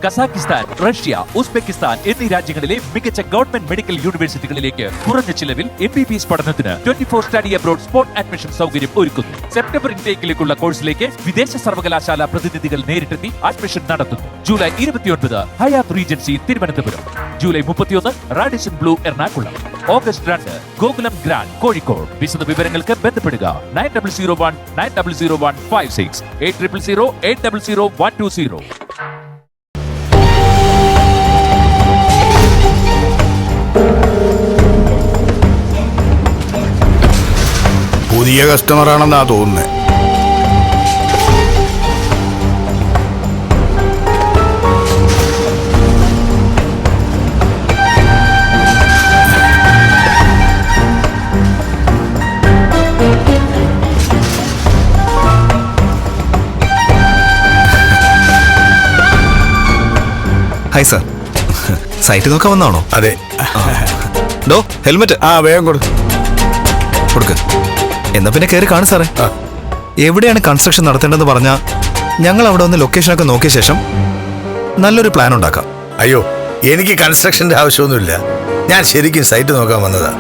Kazakhstan, Russia, Uzbekistan എന്നീ രാജ്യങ്ങളിലെ മികച്ച ഗവൺമെന്റ് മെഡിക്കൽ യൂണിവേഴ്സിറ്റികളിലേക്ക് കുറഞ്ഞ ചിലവിൽ MBBS പഠനത്തിന് 24 സ്റ്റഡി അബ്രോഡ് സ്പോട്ട് അഡ്മിഷൻ സൗകര്യം ഒരുക്കുന്നു. സെപ്റ്റംബർ ഇൻടേക്കിലേക്കുള്ള കോഴ്സിലേക്ക് വിദേശ സർവകലാശാല പ്രതിനിധികൾ നേരിട്ടെത്തി അഡ്മിഷൻ നടത്തുന്നു. July 29 Hyatt Regency Thiruvananthapuram, July 31 Radisson Blu Ernakulam, August 2 Gokulam grand Kozhikode. വിശദ വിവരങ്ങൾക്ക് ബന്ധപ്പെടുക 9001900156 8000800120. പുതിയ കസ്റ്റമറാണെന്നാ തോന്നുന്നത്. ഹായ് സാർ, സൈറ്റ് നോക്കാൻ വന്നാണോ? അതെ. ഡോ ഹെൽമെറ്റ് വേഗം കൊടുക്ക്. എന്നാ പിന്നെ കയറി കാണും സാറേ. എവിടെയാണ് കൺസ്ട്രക്ഷൻ നടത്തേണ്ടതെന്ന് പറഞ്ഞാൽ ഞങ്ങൾ അവിടെ ഒന്ന് ലൊക്കേഷനൊക്കെ നോക്കിയ ശേഷം നല്ലൊരു പ്ലാൻ ഉണ്ടാക്കാം. അയ്യോ, എനിക്ക് കൺസ്ട്രക്ഷന്റെ ആവശ്യമൊന്നുമില്ല. ഞാൻ ശരിക്കും സൈറ്റ് നോക്കാൻ വന്നതാ.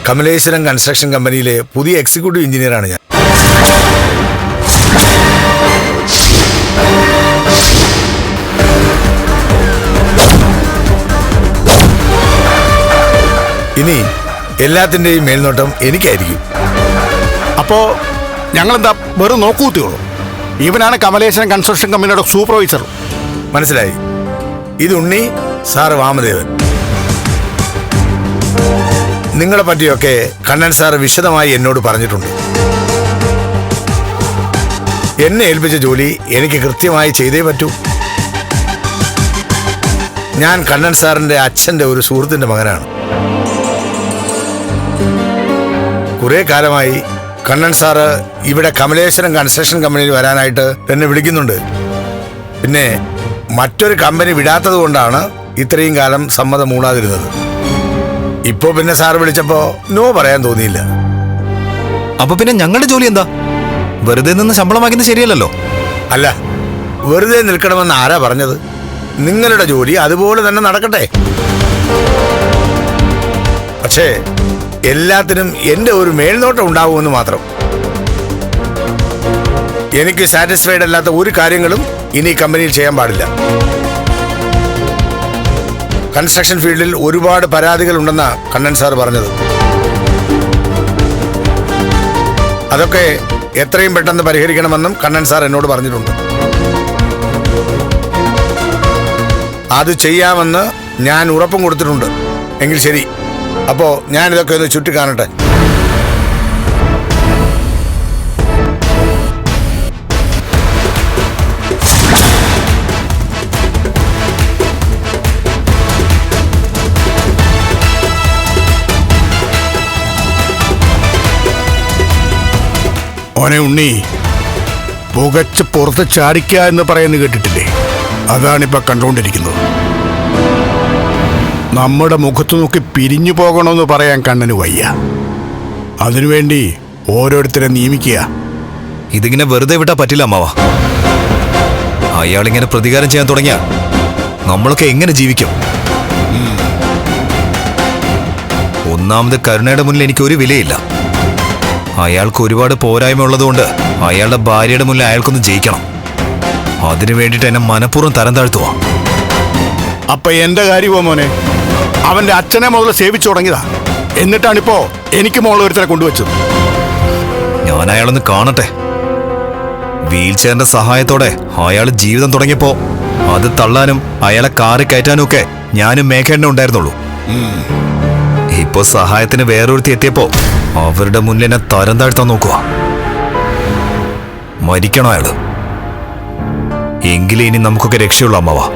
കമലേശ്വരം കൺസ്ട്രക്ഷൻ കമ്പനിയിലെ പുതിയ എക്സിക്യൂട്ടീവ് എഞ്ചിനീയറാണ് ഞാൻ. ഇനി എല്ലാത്തിൻ്റെയും മേൽനോട്ടം എനിക്കായിരിക്കും. അപ്പോ ഞങ്ങളെന്താ വെറും നോക്കൂത്തിയുള്ളൂ? ഇവനാണ് കമലേശ്വരൻ കൺസ്ട്രക്ഷൻ കമ്പനിയുടെ സൂപ്പർവൈസർ. മനസ്സിലായി. ഇത് ഉണ്ണി, സാറ് വാമദേവൻ. നിങ്ങളെ പറ്റിയൊക്കെ കണ്ണൻ സാറ് വിശദമായി എന്നോട് പറഞ്ഞിട്ടുണ്ട്. എന്നെ ഏൽപ്പിച്ച ജോലി എനിക്ക് കൃത്യമായി ചെയ്തേ പറ്റൂ. ഞാൻ കണ്ണൻ സാറിൻ്റെ അച്ഛൻ്റെ ഒരു സുഹൃത്തിൻ്റെ മകനാണ്. കുറേ കാലമായി കണ്ണൻ സാറ് ഇവിടെ കമലേശ്വരം കൺസ്ട്രക്ഷൻ കമ്പനിയിൽ വരാനായിട്ട് എന്നെ വിളിക്കുന്നുണ്ട്. പിന്നെ മറ്റൊരു കമ്പനി വിടാത്തത് കൊണ്ടാണ് ഇത്രയും കാലം സമ്മതം മൂടാതിരുന്നത്. ഇപ്പോ പിന്നെ സാറ് വിളിച്ചപ്പോ നോ പറയാൻ തോന്നിയില്ല. അപ്പൊ പിന്നെ ഞങ്ങളുടെ ജോലി എന്താ? വെറുതെ നിന്ന് ശമ്പളം വാങ്ങുന്നത് ശരിയല്ലല്ലോ. അല്ല, വെറുതെ നിൽക്കണമെന്ന് ആരാ പറഞ്ഞത്? നിങ്ങളുടെ ജോലി അതുപോലെ തന്നെ നടക്കട്ടെ. പക്ഷേ എല്ലാത്തിനും എൻ്റെ ഒരു മേൽനോട്ടം ഉണ്ടാവുമെന്ന് മാത്രം. എനിക്ക് സാറ്റിസ്ഫൈഡ് അല്ലാത്ത ഒരു കാര്യങ്ങളും ഇനി കമ്പനിയിൽ ചെയ്യാൻ പാടില്ല. കൺസ്ട്രക്ഷൻ ഫീൽഡിൽ ഒരുപാട് പരാതികൾ ഉണ്ടെന്നാ കണ്ണൻ സാർ പറഞ്ഞത്. അതൊക്കെ എത്രയും പെട്ടെന്ന് പരിഹരിക്കണമെന്നും കണ്ണൻ സാർ എന്നോട് പറഞ്ഞിട്ടുണ്ട്. അത് ചെയ്യാമെന്ന് ഞാൻ ഉറപ്പും കൊടുത്തിട്ടുണ്ട്. എങ്കിൽ ശരി, അപ്പോ ഞാനിതൊക്കെ ഒന്ന് ചുറ്റി കാണട്ടെ. ഓനെ ഉണ്ണി, പുകച്ച് പുറത്ത് ചാടിക്കുക എന്ന് പറയുന്നത് കേട്ടിട്ടില്ലേ? അതാണിപ്പോ കണ്ടുകൊണ്ടിരിക്കുന്നത്. നമ്മുടെ മുഖത്ത് നോക്കി പിരിഞ്ഞു പോകണമെന്ന് പറയാൻ കണ്ണന് വയ്യ. അതിനുവേണ്ടി ഓരോരുത്തരെ നിയമിക്കുക. ഇതിങ്ങനെ വെറുതെ വിട്ടാ പറ്റില്ല അമ്മാവ. അയാളിങ്ങനെ പ്രതികാരം ചെയ്യാൻ തുടങ്ങിയ നമ്മളൊക്കെ എങ്ങനെ ജീവിക്കും? ഒന്നാമത് കരുണയുടെ മുന്നിൽ എനിക്ക് ഒരു വിലയില്ല. അയാൾക്ക് ഒരുപാട് പോരായ്മ ഉള്ളതുകൊണ്ട് അയാളുടെ ഭാര്യയുടെ മുന്നിൽ അയാൾക്കൊന്ന് ജയിക്കണം. അതിനു വേണ്ടിയിട്ട് എന്നെ മനഃപൂർവ്വം തരം താഴ്ത്തുവാ. അപ്പൊ എന്റെ കാര്യമോ മോനെ? അവന്റെ അച്ഛനെ മുതൽ സേവിച്ചു തുടങ്ങിയതാ. എന്നിട്ടാണിപ്പോ എനിക്ക് മുകളിൽ ഒരുത്തരെ കൊണ്ടുവച്ചത്. ഞാൻ അയാളൊന്ന് കാണട്ടെ. വീൽ ചെയറിന്റെ സഹായത്തോടെ അയാൾ ജീവിതം തുടങ്ങിയപ്പോ അത് തള്ളാനും അയാളെ കാറി കയറ്റാനും ഒക്കെ ഞാനും മേഘേണ്ണ ഉണ്ടായിരുന്നുള്ളൂ. ഇപ്പൊ സഹായത്തിന് വേറൊരുത്തി എത്തിയപ്പോ അവരുടെ മുന്നിൽ എന്നെ തരം താഴ്ത്താൻ നോക്കുക. മരിക്കണോ അയാള്? എങ്കിലേ ഇനി നമുക്കൊക്കെ രക്ഷയുള്ളൂ അമ്മവാ.